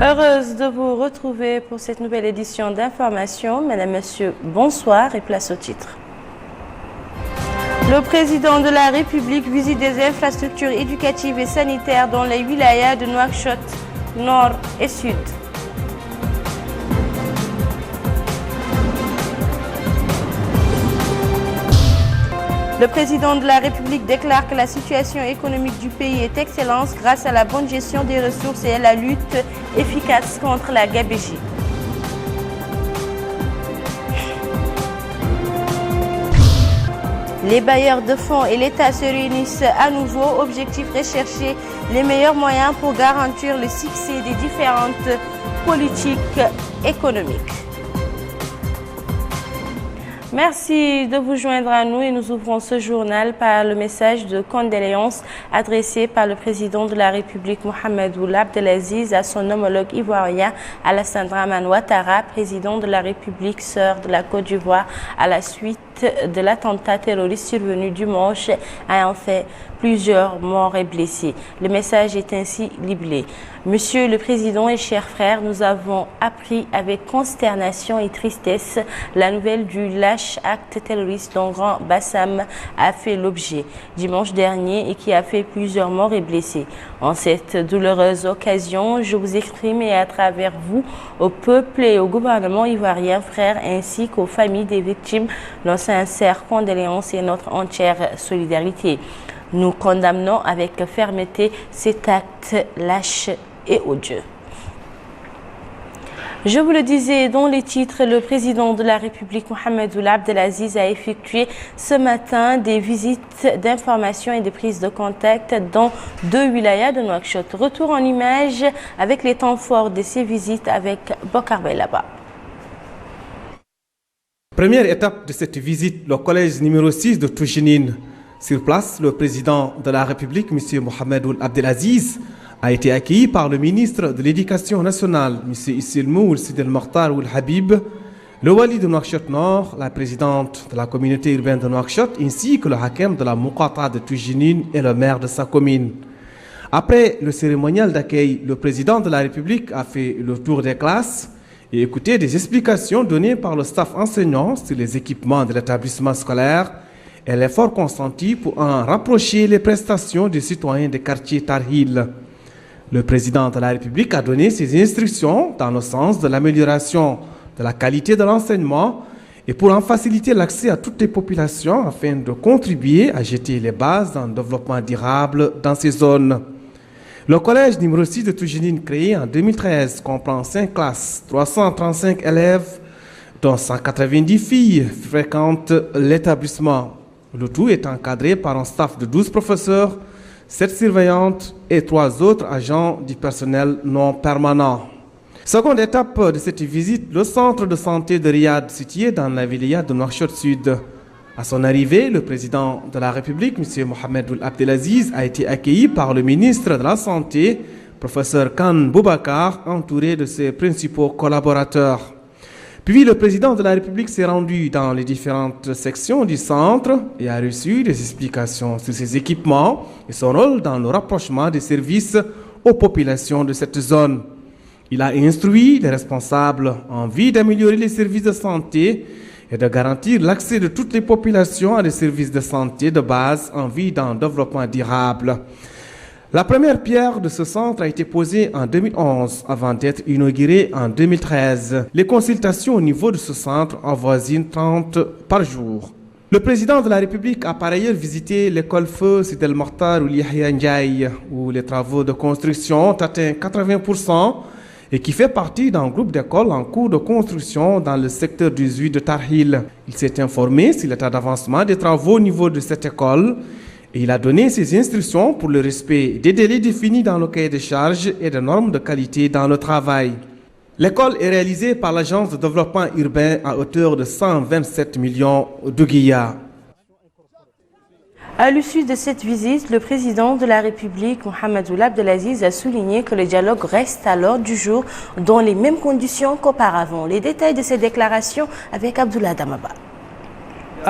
Heureuse de vous retrouver pour cette nouvelle édition d'information. Mesdames, Messieurs, bonsoir et place au titre. Le président de la République visite des infrastructures éducatives et sanitaires dans les wilayas de Nouakchott, Nord et Sud. Le président de la République déclare que la situation économique du pays est excellente grâce à la bonne gestion des ressources et à la lutte efficace contre la gabegie. Les bailleurs de fonds et l'État se réunissent à nouveau. Objectif rechercher les meilleurs moyens pour garantir le succès des différentes politiques économiques. Merci de vous joindre à nous et nous ouvrons ce journal par le message de condoléances adressé par le président de la République Mohamed Ould Abdelaziz à son homologue ivoirien Alassane Dramane Ouattara, président de la République sœur de la Côte d'Ivoire, à la suite de l'attentat terroriste survenu dimanche ayant fait plusieurs morts et blessés. Le message est ainsi libellé. Monsieur le Président et chers frères, nous avons appris avec consternation et tristesse la nouvelle du lâche acte terroriste dont Grand Bassam a fait l'objet dimanche dernier et qui a fait plusieurs morts et blessés. En cette douloureuse occasion, je vous exprime et à travers vous, au peuple et au gouvernement ivoirien, frères, ainsi qu'aux familles des victimes, nos sincères condoléances et notre entière solidarité. Nous condamnons avec fermeté cet acte lâche et odieux. Je vous le disais dans les titres, le président de la République Mohamed Ould Abdelaziz a effectué ce matin des visites d'information et de prise de contact dans 2 wilayas de Nouakchott. Retour en images avec les temps forts de ces visites avec Bokar Belaba. Première étape de cette visite, le collège numéro 6 de Toujinine. Sur place, le président de la République, M. Mohamed Ould Abdelaziz, a été accueilli par le ministre de l'Éducation nationale, M. Issilmou Ould Sidel Mokhtar Ould Habib, le wali de Nouakchott Nord, la présidente de la communauté urbaine de Nouakchott, ainsi que le hakem de la Moukata de Toujinine et le maire de sa commune. Après le cérémonial d'accueil, le président de la République a fait le tour des classes et écouté des explications données par le staff enseignant sur les équipements de l'établissement scolaire et l'effort consenti pour en rapprocher les prestations des citoyens des quartiers Tarhil. Le président de la République a donné ses instructions dans le sens de l'amélioration de la qualité de l'enseignement et pour en faciliter l'accès à toutes les populations afin de contribuer à jeter les bases d'un développement durable dans ces zones. Le collège numéro 6 de Toujinine, créé en 2013, comprend 5 classes, 335 élèves, dont 190 filles fréquentent l'établissement. Le tout est encadré par un staff de 12 professeurs, 7 surveillantes et 3 autres agents du personnel non permanent. Seconde étape de cette visite, le centre de santé de Riyad, situé dans la wilaya de Nouakchott Sud. À son arrivée, le président de la République, M. Mohamed Ould Abdelaziz, a été accueilli par le ministre de la Santé, professeur Khan Boubacar, entouré de ses principaux collaborateurs. Puis le président de la République s'est rendu dans les différentes sections du centre et a reçu des explications sur ses équipements et son rôle dans le rapprochement des services aux populations de cette zone. Il a instruit les responsables en vue d'améliorer les services de santé et de garantir l'accès de toutes les populations à des services de santé de base en vue d'un développement durable. La première pierre de ce centre a été posée en 2011 avant d'être inaugurée en 2013. Les consultations au niveau de ce centre avoisinent 30 par jour. Le président de la République a par ailleurs visité l'école Feu Sidel Mokhtar Ould Yahya Ndiaye, où les travaux de construction ont atteint 80% et qui fait partie d'un groupe d'écoles en cours de construction dans le secteur 18 de Tarhil. Il s'est informé sur l'état d'avancement des travaux au niveau de cette école et il a donné ses instructions pour le respect des délais définis dans le cahier de charges et des normes de qualité dans le travail. L'école est réalisée par l'Agence de développement urbain à hauteur de 127 millions de guillards. À l'issue de cette visite, le président de la République, Mohamed Ould Abdelaziz, a souligné que le dialogue reste à l'ordre du jour dans les mêmes conditions qu'auparavant. Les détails de ces déclarations avec Abdoulaye Damaba.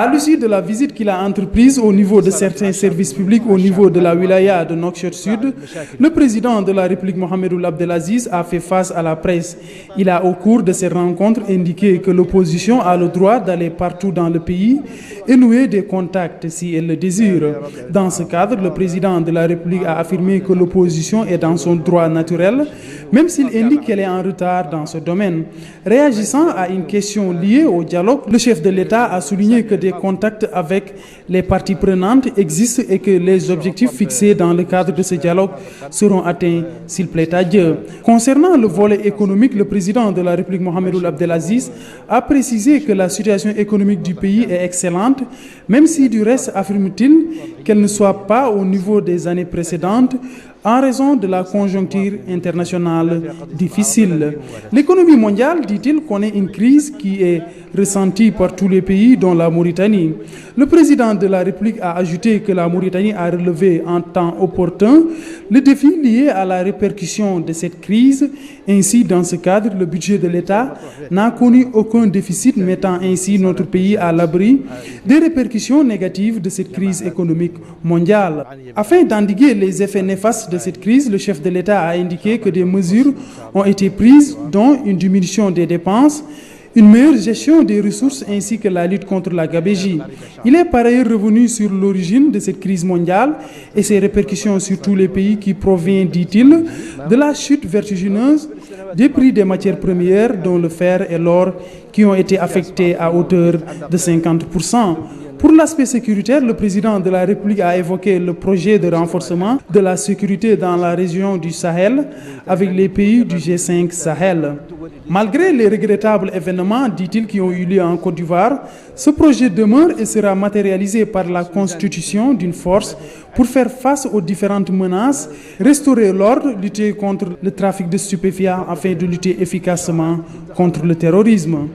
À l'issue de la visite qu'il a entreprise au niveau de certains services publics au niveau de la wilaya de Nouakchott Sud, le président de la République Mohamed Ould Abdelaziz a fait face à la presse. Il a au cours de ces rencontres indiqué que l'opposition a le droit d'aller partout dans le pays et nouer des contacts si elle le désire. Dans ce cadre, le président de la République a affirmé que l'opposition est dans son droit naturel, même s'il indique qu'elle est en retard dans ce domaine. Réagissant à une question liée au dialogue, le chef de l'État a souligné que des contacts avec les parties prenantes existent et que les objectifs fixés dans le cadre de ce dialogue seront atteints s'il plaît à Dieu. Concernant le volet économique, le président de la République Mohamed Ould Abdelaziz a précisé que la situation économique du pays est excellente, même si du reste affirme-t-il qu'elle ne soit pas au niveau des années précédentes en raison de la conjoncture internationale difficile. L'économie mondiale, dit-il, connaît une crise qui est ressentie par tous les pays, dont la Mauritanie. Le président de la République a ajouté que la Mauritanie a relevé en temps opportun le défi lié à la répercussion de cette crise. Ainsi, dans ce cadre, le budget de l'État n'a connu aucun déficit, mettant ainsi notre pays à l'abri des répercussions négatives de cette crise économique mondiale. Afin d'endiguer les effets néfastes de cette crise, le chef de l'État a indiqué que des mesures ont été prises, dont une diminution des dépenses, une meilleure gestion des ressources ainsi que la lutte contre la gabegie. Il est par ailleurs revenu sur l'origine de cette crise mondiale et ses répercussions sur tous les pays qui provient, dit-il, de la chute vertigineuse des prix des matières premières, dont le fer et l'or, qui ont été affectés à hauteur de 50%. Pour l'aspect sécuritaire, le président de la République a évoqué le projet de renforcement de la sécurité dans la région du Sahel avec les pays du G5 Sahel. Malgré les regrettables événements, dit-il, qui ont eu lieu en Côte d'Ivoire, ce projet demeure et sera matérialisé par la constitution d'une force pour faire face aux différentes menaces, restaurer l'ordre, lutter contre le trafic de stupéfiants afin de lutter efficacement contre le terrorisme.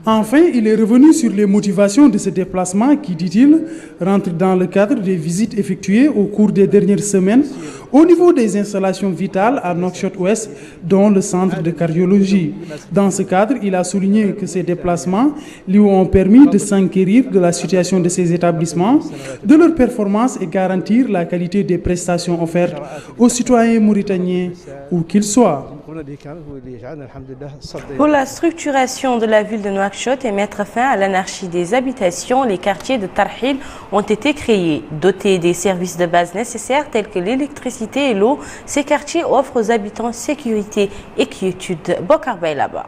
Enfin, il est revenu sur les motivations de ce déplacement qui, dit-il, rentre dans le cadre des visites effectuées au cours des dernières semaines au niveau des installations vitales à Nouakchott-Ouest, dont le centre de cardiologie. Dans ce cadre, il a souligné que ces déplacements lui ont permis de s'enquérir de la situation de ces établissements, de leur performance et garantir la qualité des prestations offertes aux citoyens mauritaniens où qu'ils soient. Pour la structuration de la ville de Nouakchott et mettre fin à l'anarchie des habitations, les quartiers de Tarhil ont été créés. Dotés des services de base nécessaires tels que l'électricité et l'eau, ces quartiers offrent aux habitants sécurité et quiétude. Bokar Bay là-bas.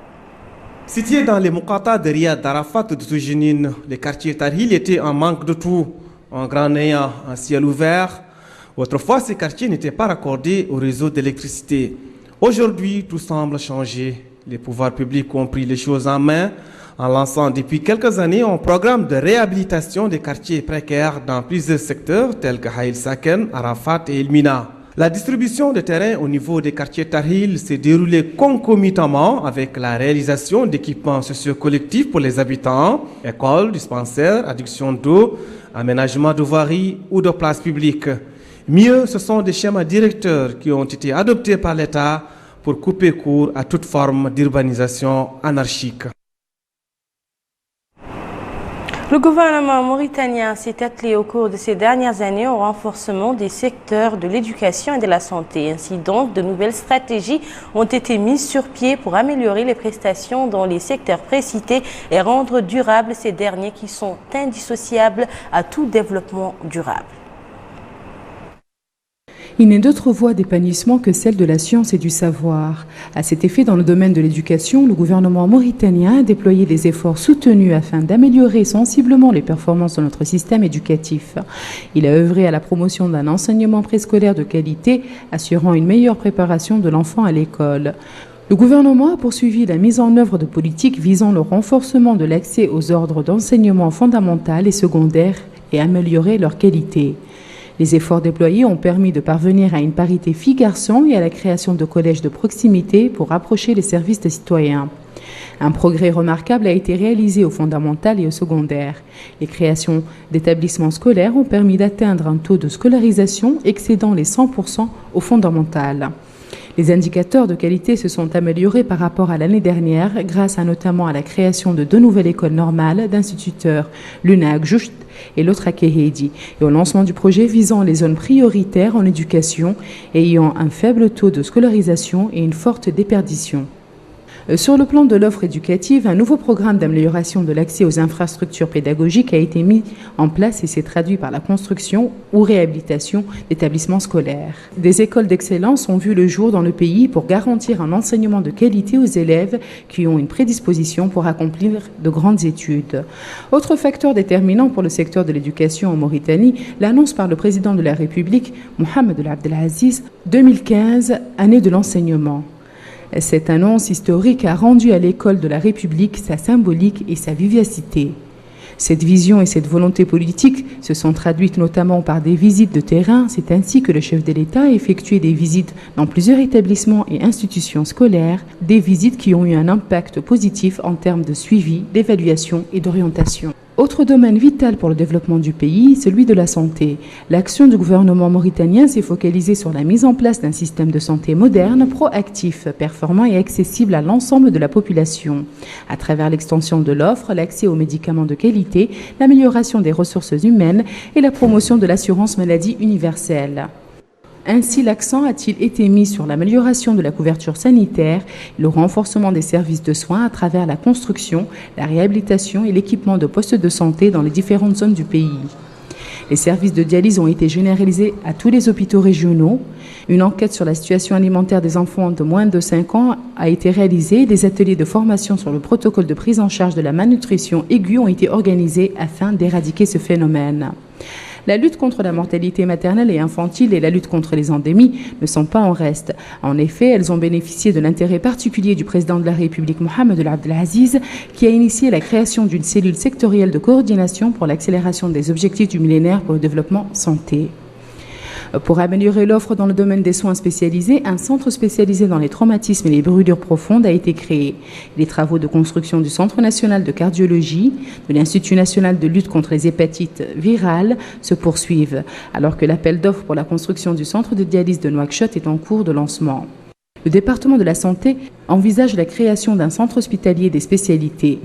Situés dans les Moukata de Riyad, d'Arafat, de Toujinine, les quartiers Tarhil étaient en manque de tout, en grand néant, en ciel ouvert. Autrefois, ces quartiers n'étaient pas raccordés au réseau d'électricité. Aujourd'hui, tout semble changer. Les pouvoirs publics ont pris les choses en main en lançant depuis quelques années un programme de réhabilitation des quartiers précaires dans plusieurs secteurs tels que Haïl Saken, Arafat et Elmina. La distribution de terrain au niveau des quartiers Tarhil s'est déroulée concomitamment avec la réalisation d'équipements socio-collectifs pour les habitants, écoles, dispensaires, adduction d'eau, aménagement de voiries ou de places publiques. Mieux, ce sont des schémas directeurs qui ont été adoptés par l'État pour couper court à toute forme d'urbanisation anarchique. Le gouvernement mauritanien s'est attelé au cours de ces dernières années au renforcement des secteurs de l'éducation et de la santé. Ainsi donc, de nouvelles stratégies ont été mises sur pied pour améliorer les prestations dans les secteurs précités et rendre durables ces derniers qui sont indissociables à tout développement durable. Il n'est d'autre voie d'épanouissement que celle de la science et du savoir. À cet effet, dans le domaine de l'éducation, le gouvernement mauritanien a déployé des efforts soutenus afin d'améliorer sensiblement les performances de notre système éducatif. Il a œuvré à la promotion d'un enseignement préscolaire de qualité, assurant une meilleure préparation de l'enfant à l'école. Le gouvernement a poursuivi la mise en œuvre de politiques visant le renforcement de l'accès aux ordres d'enseignement fondamental et secondaire et améliorer leur qualité. Les efforts déployés ont permis de parvenir à une parité filles-garçons et à la création de collèges de proximité pour rapprocher les services des citoyens. Un progrès remarquable a été réalisé au fondamental et au secondaire. Les créations d'établissements scolaires ont permis d'atteindre un taux de scolarisation excédant les 100% au fondamental. Les indicateurs de qualité se sont améliorés par rapport à l'année dernière grâce notamment à la création de 2 nouvelles écoles normales d'instituteurs, l'une à Agjoust et l'autre à Kehedi, et au lancement du projet visant les zones prioritaires en éducation ayant un faible taux de scolarisation et une forte déperdition. Sur le plan de l'offre éducative, un nouveau programme d'amélioration de l'accès aux infrastructures pédagogiques a été mis en place et s'est traduit par la construction ou réhabilitation d'établissements scolaires. Des écoles d'excellence ont vu le jour dans le pays pour garantir un enseignement de qualité aux élèves qui ont une prédisposition pour accomplir de grandes études. Autre facteur déterminant pour le secteur de l'éducation en Mauritanie, l'annonce par le président de la République, Mohamed Ould Abdelaziz, 2015, année de l'enseignement. Cette annonce historique a rendu à l'école de la République sa symbolique et sa vivacité. Cette vision et cette volonté politique se sont traduites notamment par des visites de terrain. C'est ainsi que le chef de l'État a effectué des visites dans plusieurs établissements et institutions scolaires, des visites qui ont eu un impact positif en termes de suivi, d'évaluation et d'orientation. Autre domaine vital pour le développement du pays, celui de la santé. L'action du gouvernement mauritanien s'est focalisée sur la mise en place d'un système de santé moderne, proactif, performant et accessible à l'ensemble de la population. À travers l'extension de l'offre, l'accès aux médicaments de qualité, l'amélioration des ressources humaines et la promotion de l'assurance maladie universelle. Ainsi, l'accent a-t-il été mis sur l'amélioration de la couverture sanitaire, le renforcement des services de soins à travers la construction, la réhabilitation et l'équipement de postes de santé dans les différentes zones du pays. Les services de dialyse ont été généralisés à tous les hôpitaux régionaux. Une enquête sur la situation alimentaire des enfants de moins de 5 ans a été réalisée. Des ateliers de formation sur le protocole de prise en charge de la malnutrition aiguë ont été organisés afin d'éradiquer ce phénomène. La lutte contre la mortalité maternelle et infantile et la lutte contre les endémies ne sont pas en reste. En effet, elles ont bénéficié de l'intérêt particulier du président de la République, Mohamed Ould Abdelaziz, qui a initié la création d'une cellule sectorielle de coordination pour l'accélération des objectifs du millénaire pour le développement santé. Pour améliorer l'offre dans le domaine des soins spécialisés, un centre spécialisé dans les traumatismes et les brûlures profondes a été créé. Les travaux de construction du Centre national de cardiologie, de l'Institut national de lutte contre les hépatites virales se poursuivent, alors que l'appel d'offres pour la construction du centre de dialyse de Nouakchott est en cours de lancement. Le département de la santé envisage la création d'un centre hospitalier des spécialités.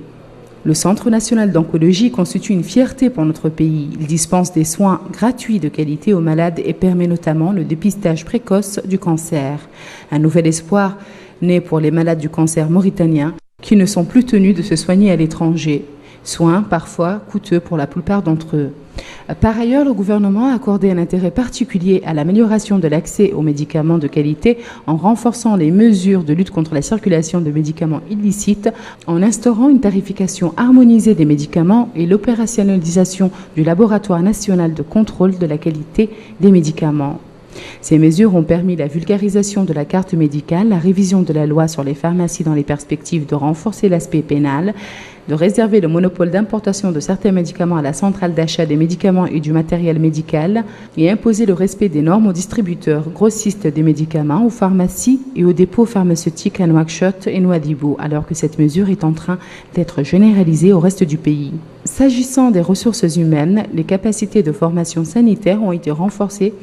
Le Centre national d'oncologie constitue une fierté pour notre pays. Il dispense des soins gratuits de qualité aux malades et permet notamment le dépistage précoce du cancer. Un nouvel espoir naît pour les malades du cancer mauritaniens qui ne sont plus tenus de se soigner à l'étranger. Soins parfois coûteux pour la plupart d'entre eux. Par ailleurs, le gouvernement a accordé un intérêt particulier à l'amélioration de l'accès aux médicaments de qualité en renforçant les mesures de lutte contre la circulation de médicaments illicites, en instaurant une tarification harmonisée des médicaments et l'opérationnalisation du laboratoire national de contrôle de la qualité des médicaments. Ces mesures ont permis la vulgarisation de la carte médicale, la révision de la loi sur les pharmacies dans les perspectives de renforcer l'aspect pénal, de réserver le monopole d'importation de certains médicaments à la centrale d'achat des médicaments et du matériel médical et imposer le respect des normes aux distributeurs grossistes des médicaments, aux pharmacies et aux dépôts pharmaceutiques à Nouakchott et Nouadhibou, alors que cette mesure est en train d'être généralisée au reste du pays. S'agissant des ressources humaines, les capacités de formation sanitaire ont été renforcées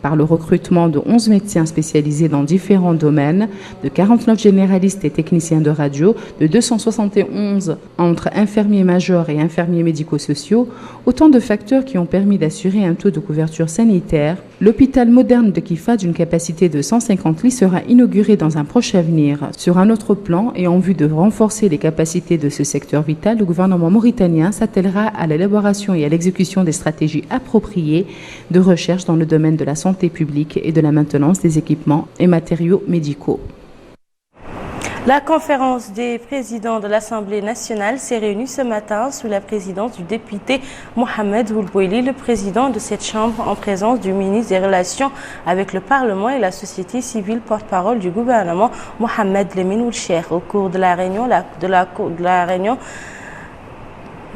par le recrutement de 11 médecins spécialisés dans différents domaines, de 49 généralistes et techniciens de radio, de 271 entre infirmiers majors et infirmiers médico-sociaux, autant de facteurs qui ont permis d'assurer un taux de couverture sanitaire. L'hôpital moderne de Kifa, d'une capacité de 150 lits, sera inauguré dans un proche avenir. Sur un autre plan, et en vue de renforcer les capacités de ce secteur vital, le gouvernement mauritanien s'attellera à l'élaboration et à l'exécution des stratégies appropriées de recherche dans le domaine de la santé publique et de la maintenance des équipements et matériaux médicaux. La conférence des présidents de l'Assemblée nationale s'est réunie ce matin sous la présidence du député Mohamed Ould Bouili, le président de cette chambre, en présence du ministre des Relations avec le Parlement et la société civile, porte-parole du gouvernement Mohamed Lemine Ould Cheikh. Au cours de la réunion,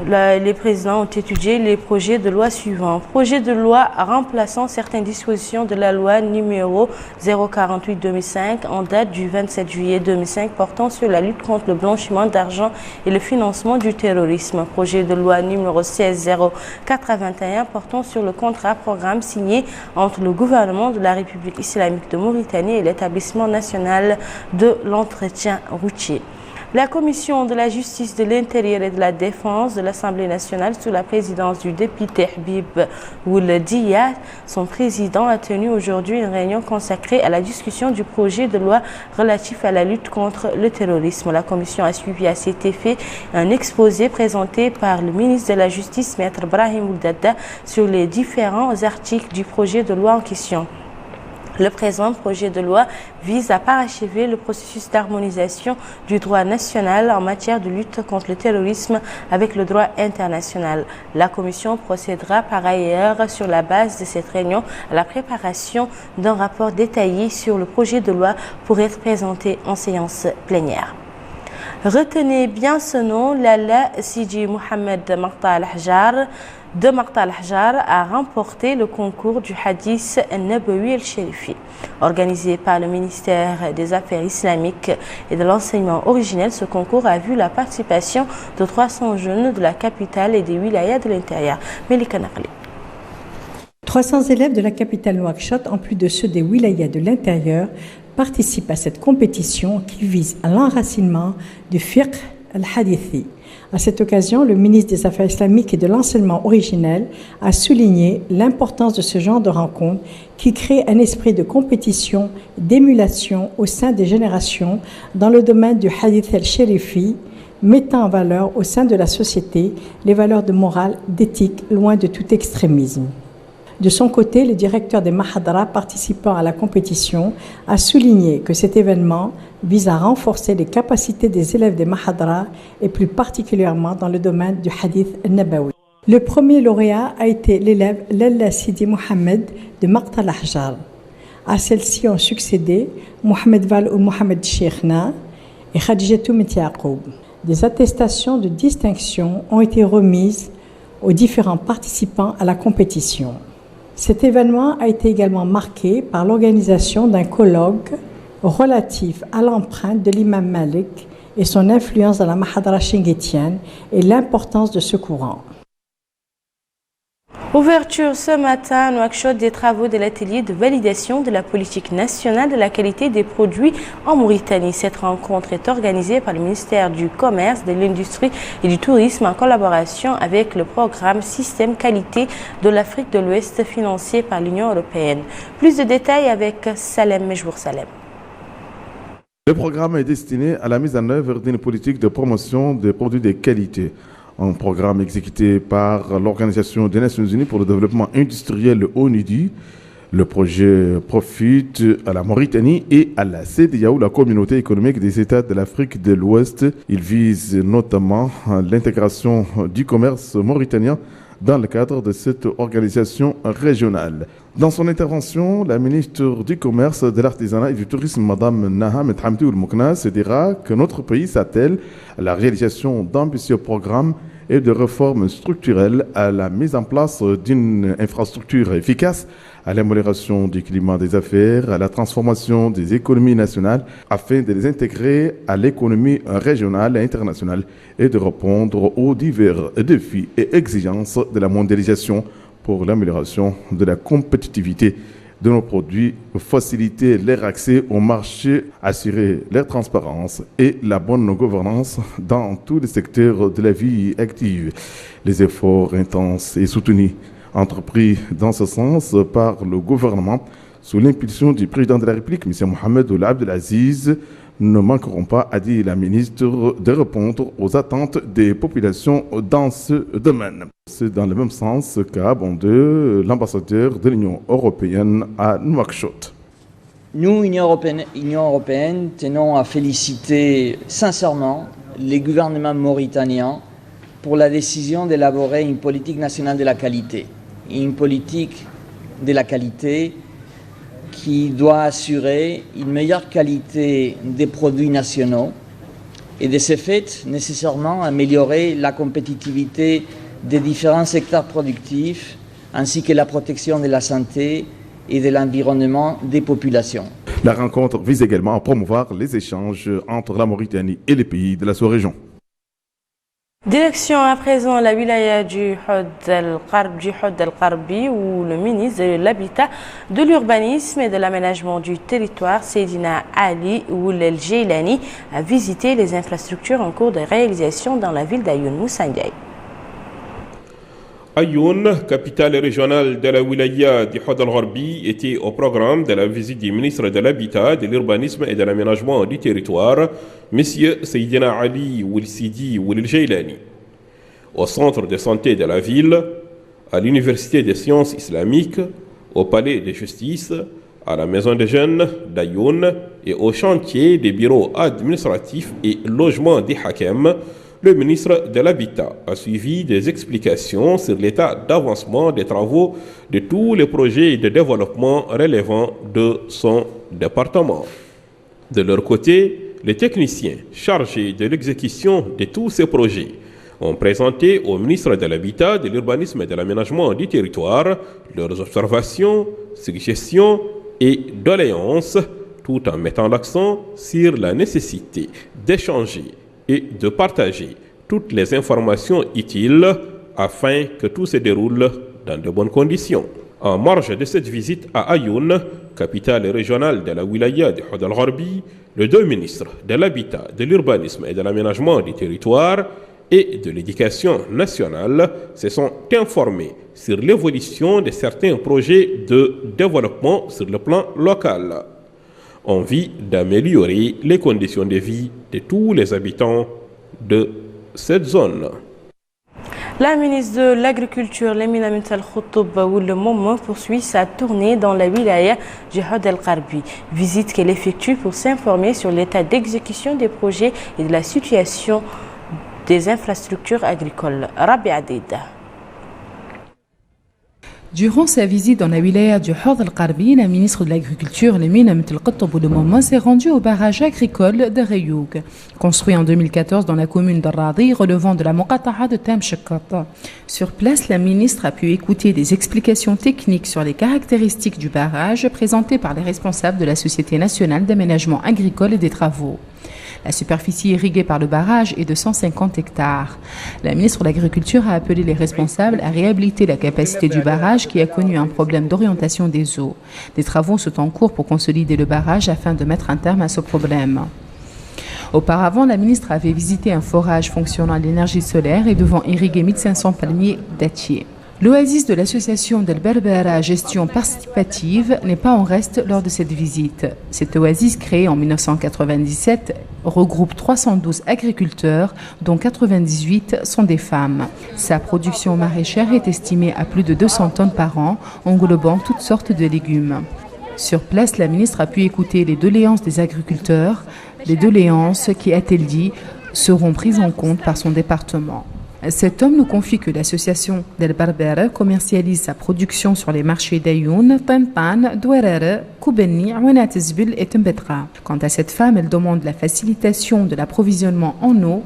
Les présidents ont étudié les projets de loi suivants. Projet de loi remplaçant certaines dispositions de la loi numéro 048-2005 en date du 27 juillet 2005 portant sur la lutte contre le blanchiment d'argent et le financement du terrorisme. Projet de loi numéro 16-0421 portant sur le contrat programme signé entre le gouvernement de la République islamique de Mauritanie et l'établissement national de l'entretien routier. La commission de la justice, de l'intérieur et de la défense de l'Assemblée nationale sous la présidence du député Habib Ould-Dia, son président, a tenu aujourd'hui une réunion consacrée à la discussion du projet de loi relatif à la lutte contre le terrorisme. La commission a suivi à cet effet un exposé présenté par le ministre de la Justice, Maître Brahim Ouldada, sur les différents articles du projet de loi en question. Le présent projet de loi vise à parachever le processus d'harmonisation du droit national en matière de lutte contre le terrorisme avec le droit international. La Commission procédera par ailleurs, sur la base de cette réunion, à la préparation d'un rapport détaillé sur le projet de loi pour être présenté en séance plénière. Retenez bien ce nom, Lala Sidi Mohamed Maqta al-Hjar de Maqta al-Hjar a remporté le concours du Hadith Nabawi al-Sharifi. Organisé par le ministère des Affaires islamiques et de l'enseignement originel, ce concours a vu la participation de 300 jeunes de la capitale et des wilayas de l'intérieur. Melika Naqli. 300 élèves de la capitale Nouakchott, en plus de ceux des wilayas de l'intérieur, participent à cette compétition qui vise à l'enracinement du fiqh al-hadithi. À cette occasion, le ministre des Affaires islamiques et de l'enseignement originel a souligné l'importance de ce genre de rencontre qui crée un esprit de compétition, d'émulation au sein des générations dans le domaine du hadith al-sharifi, mettant en valeur au sein de la société les valeurs de morale, d'éthique, loin de tout extrémisme. De son côté, le directeur des Mahadra participant à la compétition a souligné que cet événement vise à renforcer les capacités des élèves des Mahadra et plus particulièrement dans le domaine du Hadith Nabawi. Le premier lauréat a été l'élève Lalla Sidi Mohamed de Maqta al-Hjar. À celle-ci ont succédé Mohamed Val ou Mohamed Cheikhna et Khadijatou Metiakoub. Des attestations de distinction ont été remises aux différents participants à la compétition. Cet événement a été également marqué par l'organisation d'un colloque relatif à l'empreinte de l'imam Malik et son influence dans la Mahadra chinguetienne et l'importance de ce courant. Ouverture ce matin à Nouakchott des travaux de l'atelier de validation de la politique nationale de la qualité des produits en Mauritanie. Cette rencontre est organisée par le ministère du Commerce, de l'Industrie et du Tourisme en collaboration avec le programme Système Qualité de l'Afrique de l'Ouest financé par l'Union européenne. Plus de détails avec Salem Mejbour Salem. Le programme est destiné à la mise en œuvre d'une politique de promotion des produits de qualité. Un programme exécuté par l'Organisation des Nations Unies pour le développement industriel ONUDI. Le projet profite à la Mauritanie et à la CEDEAO, la communauté économique des États de l'Afrique de l'Ouest. Il vise notamment l'intégration du commerce mauritanien dans le cadre de cette organisation régionale. Dans son intervention, la ministre du Commerce, de l'Artisanat et du Tourisme, Mme Naha Medhamdi Oulmoukna, se dira que notre pays s'attelle à la réalisation d'ambitieux programmes et de réformes structurelles, à la mise en place d'une infrastructure efficace, à l'amélioration du climat des affaires, à la transformation des économies nationales afin de les intégrer à l'économie régionale et internationale et de répondre aux divers défis et exigences de la mondialisation pour l'amélioration de la compétitivité de nos produits, faciliter leur accès au marché, assurer leur transparence et la bonne gouvernance dans tous les secteurs de la vie active. Les efforts intenses et soutenus entrepris dans ce sens par le gouvernement sous l'impulsion du président de la République, M. Mohamed Ould Abdelaziz, ne manqueront pas, a dit la ministre, de répondre aux attentes des populations dans ce domaine. C'est dans le même sens qu'a abondé l'ambassadeur de l'Union européenne à Nouakchott. Nous, Union européenne, tenons à féliciter sincèrement les gouvernements mauritaniens pour la décision d'élaborer une politique nationale de la qualité. Une politique de la qualité qui doit assurer une meilleure qualité des produits nationaux et de ce fait, nécessairement améliorer la compétitivité des différents secteurs productifs ainsi que la protection de la santé et de l'environnement des populations. La rencontre vise également à promouvoir les échanges entre la Mauritanie et les pays de la sous-région. Direction à présent la wilaya du Hod al-Qarbi où le ministre de l'Habitat, de l'Urbanisme et de l'Aménagement du territoire, Seydina Ali Ould El Jeilani, a visité les infrastructures en cours de réalisation dans la ville d'Ayoun. Moussa Ndiaye. Ayoun, capitale régionale de la wilaya du Hod al-Gharbi, était au programme de la visite du ministre de l'Habitat, de l'Urbanisme et de l'Aménagement du territoire, M. Seydina Ali Ould Sidi Ould El Jeilani. Au centre de santé de la ville, à l'Université des sciences islamiques, au palais de justice, à la maison des jeunes d'Ayoun et au chantier des bureaux administratifs et logements des Hakem, le ministre de l'Habitat a suivi des explications sur l'état d'avancement des travaux de tous les projets de développement relevant de son département. De leur côté, les techniciens chargés de l'exécution de tous ces projets ont présenté au ministre de l'Habitat, de l'Urbanisme et de l'Aménagement du territoire leurs observations, suggestions et doléances, tout en mettant l'accent sur la nécessité d'échanger et de partager toutes les informations utiles afin que tout se déroule dans de bonnes conditions. En marge de cette visite à Ayoun, capitale régionale de la wilaya de Hod al-Gharbi, les deux ministres de l'Habitat, de l'Urbanisme et de l'Aménagement du territoire et de l'Éducation nationale se sont informés sur l'évolution de certains projets de développement sur le plan local, en vue d'améliorer les conditions de vie de tous les habitants de cette zone. La ministre de l'Agriculture, Lamine Amintal Koutoub Ould Momon, poursuit sa tournée dans la wilaya du Hod al-Qarbi, visite qu'elle effectue pour s'informer sur l'état d'exécution des projets et de la situation des infrastructures agricoles. Rabi Adida. Durant sa visite dans la wilaya du Hod al-Qarbi, la ministre de l'Agriculture, Lamine Amintal Koutoub Ould Momon, s'est rendue au barrage agricole de Rayoug, construit en 2014 dans la commune de Radi, relevant de la Muqata'a de Tamshakkat. Sur place, la ministre a pu écouter des explications techniques sur les caractéristiques du barrage présentées par les responsables de la Société nationale d'aménagement agricole et des travaux. La superficie irriguée par le barrage est de 150 hectares. La ministre de l'Agriculture a appelé les responsables à réhabiliter la capacité du barrage qui a connu un problème d'orientation des eaux. Des travaux sont en cours pour consolider le barrage afin de mettre un terme à ce problème. Auparavant, la ministre avait visité un forage fonctionnant à l'énergie solaire et devant irriguer 1500 palmiers dattiers. L'oasis de l'association d'El Berbera Gestion Participative n'est pas en reste lors de cette visite. Cette oasis, créée en 1997, regroupe 312 agriculteurs, dont 98 sont des femmes. Sa production maraîchère est estimée à plus de 200 tonnes par an, englobant toutes sortes de légumes. Sur place, la ministre a pu écouter les doléances des agriculteurs, les doléances qui, a-t-elle dit, seront prises en compte par son département. Cet homme nous confie que l'association d'El Berbera commercialise sa production sur les marchés d'Ayoun, Tantan, Douarara, Koubenni, Ouanat Zbil et Tembetra. Quant à cette femme, elle demande la facilitation de l'approvisionnement en eau.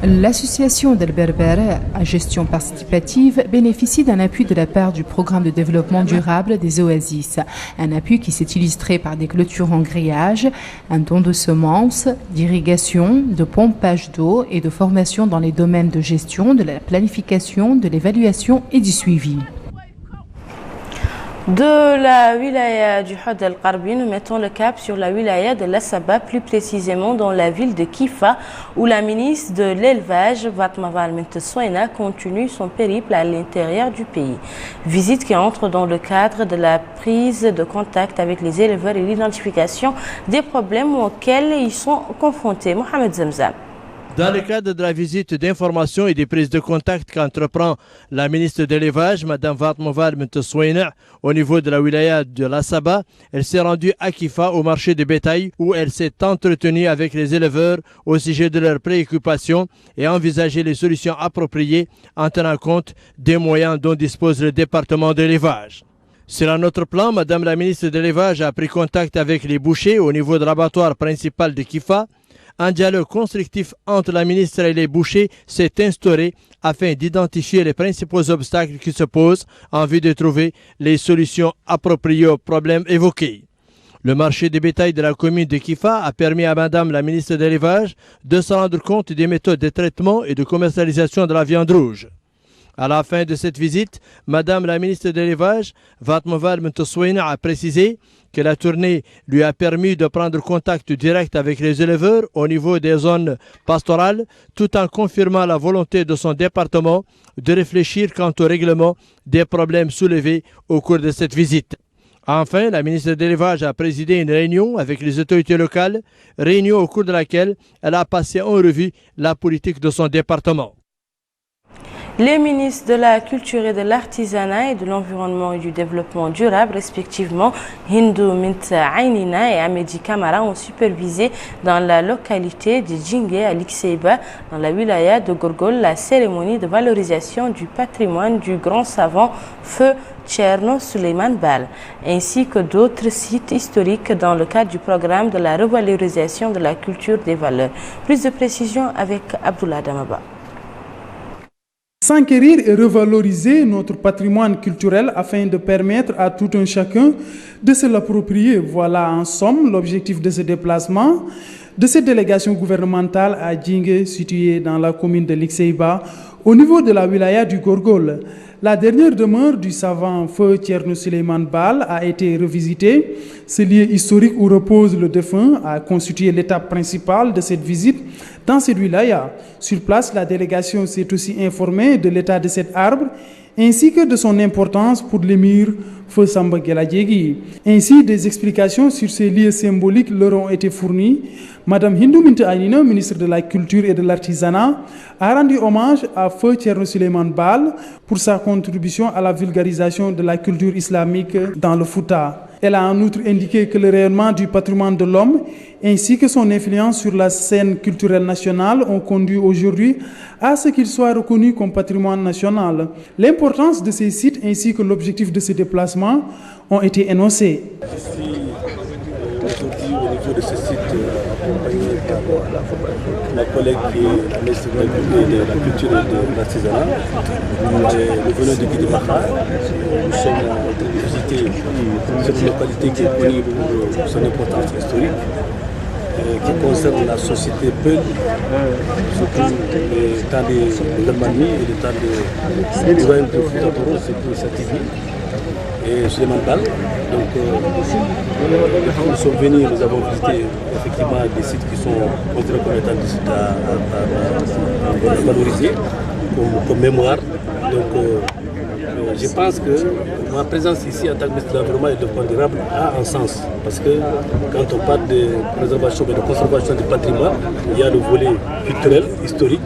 L'association d'El Berbera à gestion participative bénéficie d'un appui de la part du programme de développement durable des oasis. Un appui qui s'est illustré par des clôtures en grillage, un don de semences, d'irrigation, de pompage d'eau et de formation dans les domaines de gestion, de la planification, de l'évaluation et du suivi. De la wilaya du Hod al-Qarbi, nous mettons le cap sur la wilaya de l'Assaba, plus précisément dans la ville de Kifa, où la ministre de l'Élevage, Fatma Val Mentessoina, continue son périple à l'intérieur du pays. Visite qui entre dans le cadre de la prise de contact avec les éleveurs et l'identification des problèmes auxquels ils sont confrontés. Mohamed Zamzam. Dans le cadre de la visite d'information et des prises de contact qu'entreprend la ministre de l'Élevage, Mme Fatma Val Mentessoina, au niveau de la wilaya de l'Assaba, elle s'est rendue à Kifa au marché de bétail où elle s'est entretenue avec les éleveurs au sujet de leurs préoccupations et envisagé les solutions appropriées en tenant compte des moyens dont dispose le département de l'élevage. Sur un autre plan, Mme la ministre de l'Élevage a pris contact avec les bouchers au niveau de l'abattoir principal de Kifa un dialogue constructif entre la ministre et les bouchers s'est instauré afin d'identifier les principaux obstacles qui se posent en vue de trouver les solutions appropriées aux problèmes évoqués. Le marché des bétail de la commune de Kifa a permis à Madame la ministre de l'Élevage de se rendre compte des méthodes de traitement et de commercialisation de la viande rouge. À la fin de cette visite, Madame la ministre de l'Élevage, Vatmoval Mentosouina, a précisé que la tournée lui a permis de prendre contact direct avec les éleveurs au niveau des zones pastorales, tout en confirmant la volonté de son département de réfléchir quant au règlement des problèmes soulevés au cours de cette visite. Enfin, la ministre de l'Élevage a présidé une réunion avec les autorités locales, réunion au cours de laquelle elle a passé en revue la politique de son département. Les ministres de la Culture et de l'Artisanat et de l'Environnement et du Développement durable, respectivement Hindou Minta Aynina et Amédi Kamara, ont supervisé dans la localité de Djingue à l'Ikseiba, dans la wilaya de Gorgol, la cérémonie de valorisation du patrimoine du grand savant Feu Thierno Souleymane Baal, ainsi que d'autres sites historiques dans le cadre du programme de la revalorisation de la culture des valeurs. Plus de précisions avec Abdoullah Damaba. S'enquérir et revaloriser notre patrimoine culturel afin de permettre à tout un chacun de se l'approprier. Voilà en somme l'objectif de ce déplacement de cette délégation gouvernementale à Djingue, située dans la commune de l'Ikseiba, au niveau de la wilaya du Gorgol. La dernière demeure du savant Feu Thierno Souleymane Baal a été revisitée. Ce lieu historique où repose le défunt a constitué l'étape principale de cette visite dans cette wilaya. Sur place, la délégation s'est aussi informée de l'état de cet arbre ainsi que de son importance pour l'émir Feu Samba Geladjegui. Ainsi, des explications sur ces lieux symboliques leur ont été fournies. Madame Hindou Minta Aynina, ministre de la Culture et de l'Artisanat, a rendu hommage à Feu Thierno Souleymane Baal pour sa contribution à la vulgarisation de la culture islamique dans le Fouta. Elle a en outre indiqué que le rayonnement du patrimoine de l'homme ainsi que son influence sur la scène culturelle nationale ont conduit aujourd'hui à ce qu'il soit reconnu comme patrimoine national. L'importance de ces sites ainsi que l'objectif de ce déplacement ont été énoncés. Je suis aujourd'hui au niveau de ce site accompagné par ma collègue qui est la ministre de la Culture et de l'Artisanat. Nous venons de Guidimaha. Nous sommes en train de visiter cette localité qui est connue pour son importance historique, qui concerne la société Peul, surtout le temps de l'Allemagne et le temps de royaume de Fouta-Toro, c'est pour Sativi et Souleymane Baal. Donc, nous sommes venus, nous avons visité effectivement des sites qui sont considérés comme étant des sites à valoriser comme mémoire. Donc, je pense que ma présence ici en tant que ministre de l'Environnement et de développement durable a un sens. Parce que quand on parle de préservation et de conservation du patrimoine, il y a le volet culturel, historique,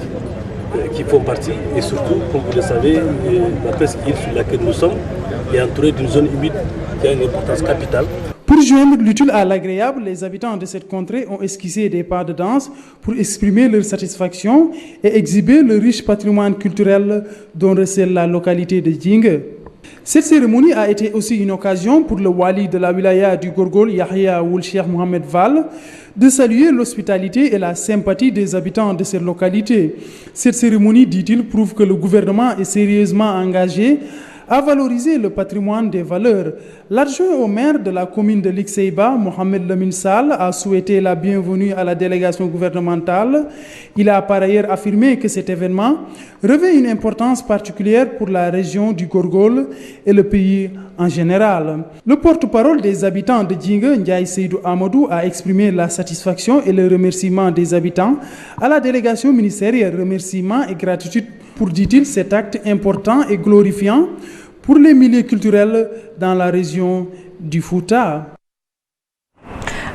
qui font partie. Et surtout, comme vous le savez, la presqu'île sur laquelle nous sommes est entourée d'une zone humide qui a une importance capitale. Pour joindre l'utile à l'agréable, les habitants de cette contrée ont esquissé des pas de danse pour exprimer leur satisfaction et exhiber le riche patrimoine culturel dont recèle la localité de Djingue. Cette cérémonie a été aussi une occasion pour le wali de la wilaya du Gorgol, Yahya Ould Cheikh Mohamed Val, de saluer l'hospitalité et la sympathie des habitants de cette localité. Cette cérémonie, dit-il, prouve que le gouvernement est sérieusement engagé à valoriser le patrimoine des valeurs. L'adjoint au maire de la commune de l'Ikseiba, Mohamed Lamine Sall, a souhaité la bienvenue à la délégation gouvernementale. Il a par ailleurs affirmé que cet événement revêt une importance particulière pour la région du Gorgol et le pays en général. Le porte-parole des habitants de Djingue, Ndiaye Seydou Amadou, a exprimé la satisfaction et le remerciement des habitants à la délégation ministérielle. Remerciements et gratitude pour, dit-il, cet acte important et glorifiant pour les milieux culturels dans la région du Fouta.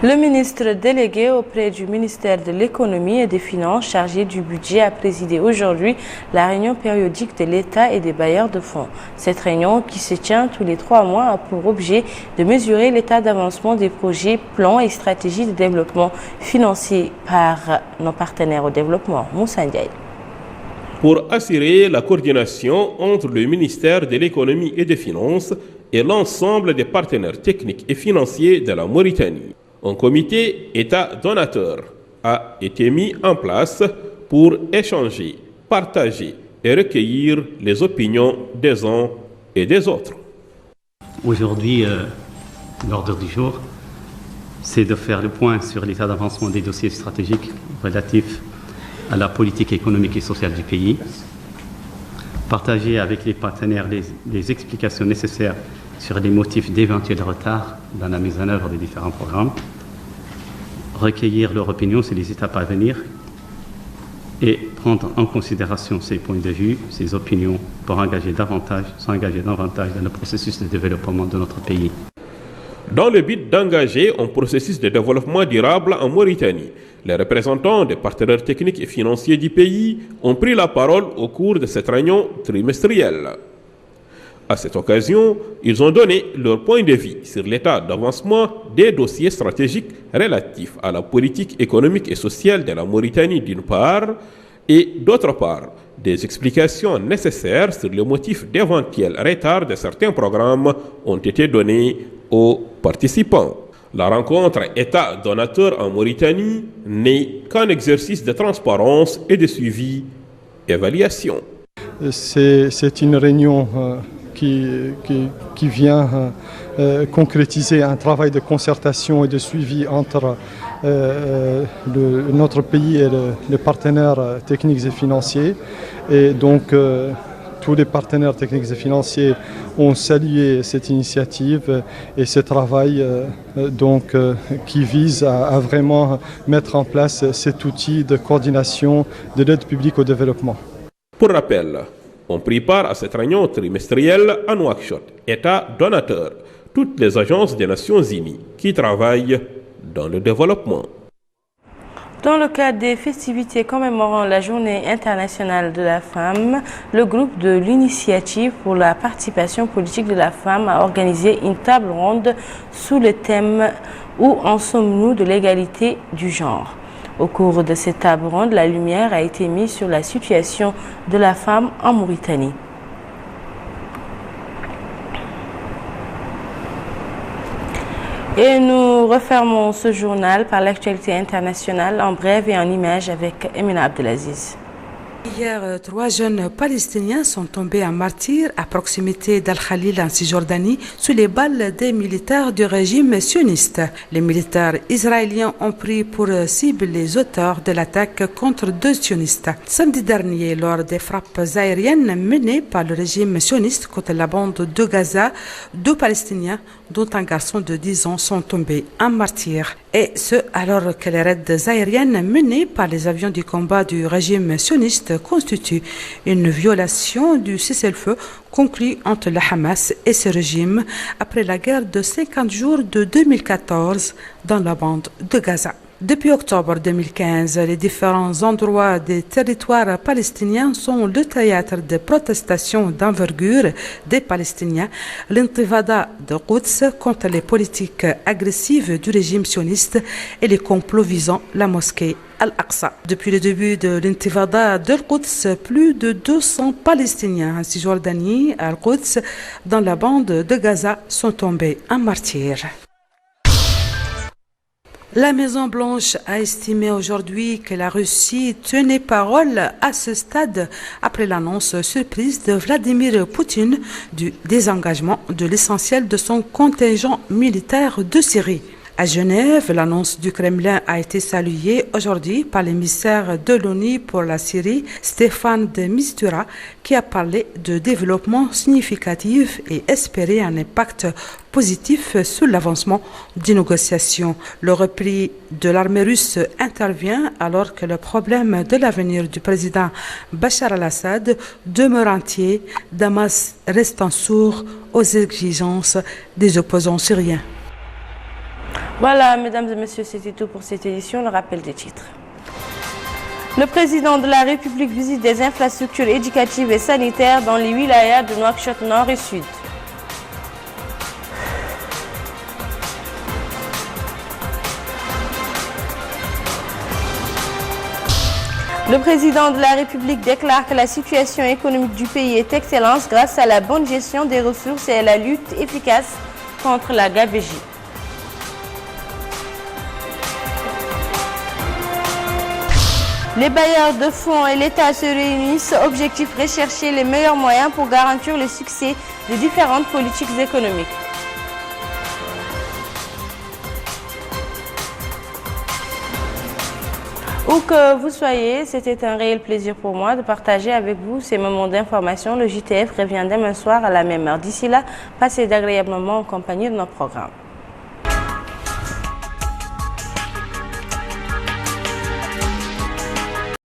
Le ministre délégué auprès du ministère de l'Économie et des Finances chargé du budget a présidé aujourd'hui la réunion périodique de l'État et des bailleurs de fonds. Cette réunion, qui se tient tous les 3 mois, a pour objet de mesurer l'état d'avancement des projets, plans et stratégies de développement financés par nos partenaires au développement. Moussa Ndiaye. Pour assurer la coordination entre le ministère de l'Économie et des Finances et l'ensemble des partenaires techniques et financiers de la Mauritanie. Un comité État donateur a été mis en place pour échanger, partager et recueillir les opinions des uns et des autres. Aujourd'hui, l'ordre du jour, c'est de faire le point sur l'état d'avancement des dossiers stratégiques relatifs à la politique économique et sociale du pays, partager avec les partenaires les explications nécessaires sur les motifs d'éventuels retards dans la mise en œuvre des différents programmes, recueillir leur opinion sur les étapes à venir et prendre en considération ces points de vue, ces opinions pour s'engager davantage dans le processus de développement de notre pays. Dans le but d'engager un processus de développement durable en Mauritanie, les représentants des partenaires techniques et financiers du pays ont pris la parole au cours de cette réunion trimestrielle. À cette occasion, ils ont donné leur point de vue sur l'état d'avancement des dossiers stratégiques relatifs à la politique économique et sociale de la Mauritanie d'une part, et d'autre part, des explications nécessaires sur le motif d'éventuels retards de certains programmes ont été données aux participants. La rencontre État-donateur en Mauritanie n'est qu'un exercice de transparence et de suivi-évaluation. C'est une réunion qui vient concrétiser un travail de concertation et de suivi entre notre pays et les partenaires techniques et financiers. Et donc, tous les partenaires techniques et financiers ont salué cette initiative et ce travail qui vise à vraiment mettre en place cet outil de coordination de l'aide publique au développement. Pour rappel, on prit part à cette réunion trimestrielle à Nouakchott, État donateur, toutes les agences des Nations Unies qui travaillent dans le développement. Dans le cadre des festivités commémorant la Journée internationale de la femme, le groupe de l'Initiative pour la participation politique de la femme a organisé une table ronde sous le thème « Où en sommes-nous de l'égalité du genre ?» Au cours de cette table ronde, la lumière a été mise sur la situation de la femme en Mauritanie. Et nous refermons ce journal par l'actualité internationale en bref et en images avec Emina Abdelaziz. Hier, 3 jeunes Palestiniens sont tombés en martyrs à proximité d'Al-Khalil en Cisjordanie sous les balles des militaires du régime sioniste. Les militaires israéliens ont pris pour cible les auteurs de l'attaque contre 2 sionistes. Samedi dernier, lors des frappes aériennes menées par le régime sioniste contre la bande de Gaza, 2 Palestiniens, dont un garçon de 10 ans, sont tombés en martyrs. Et ce, alors que les raids aériennes menés par les avions du combat du régime sioniste constituent une violation du cessez-le-feu conclu entre le Hamas et ce régime après la guerre de 50 jours de 2014 dans la bande de Gaza. Depuis octobre 2015, les différents endroits des territoires palestiniens sont le théâtre de protestations d'envergure des Palestiniens, l'intifada de Quds contre les politiques agressives du régime sioniste et les complots visant la mosquée Al-Aqsa. Depuis le début de l'intifada de Quds, plus de 200 Palestiniens en Cisjordanie, à Quds, dans la bande de Gaza, sont tombés en martyrs. La Maison-Blanche a estimé aujourd'hui que la Russie tenait parole à ce stade après l'annonce surprise de Vladimir Poutine du désengagement de l'essentiel de son contingent militaire de Syrie. À Genève, l'annonce du Kremlin a été saluée aujourd'hui par l'émissaire de l'ONU pour la Syrie, Stéphane de Mistura, qui a parlé de développement significatif et espéré un impact positif sur l'avancement des négociations. Le repli de l'armée russe intervient alors que le problème de l'avenir du président Bachar al-Assad demeure entier. Damas restant sourd aux exigences des opposants syriens. Voilà, mesdames et messieurs, c'était tout pour cette édition. Le rappel des titres. Le président de la République visite des infrastructures éducatives et sanitaires dans les wilayas de Nouakchott Nord et Sud. Le président de la République déclare que la situation économique du pays est excellente grâce à la bonne gestion des ressources et à la lutte efficace contre la gabegie. Les bailleurs de fonds et l'État se réunissent. Objectif rechercher les meilleurs moyens pour garantir le succès des différentes politiques économiques. Où que vous soyez, c'était un réel plaisir pour moi de partager avec vous ces moments d'information. Le JTF revient demain soir à la même heure. D'ici là, passez d'agréablement en compagnie de nos programmes.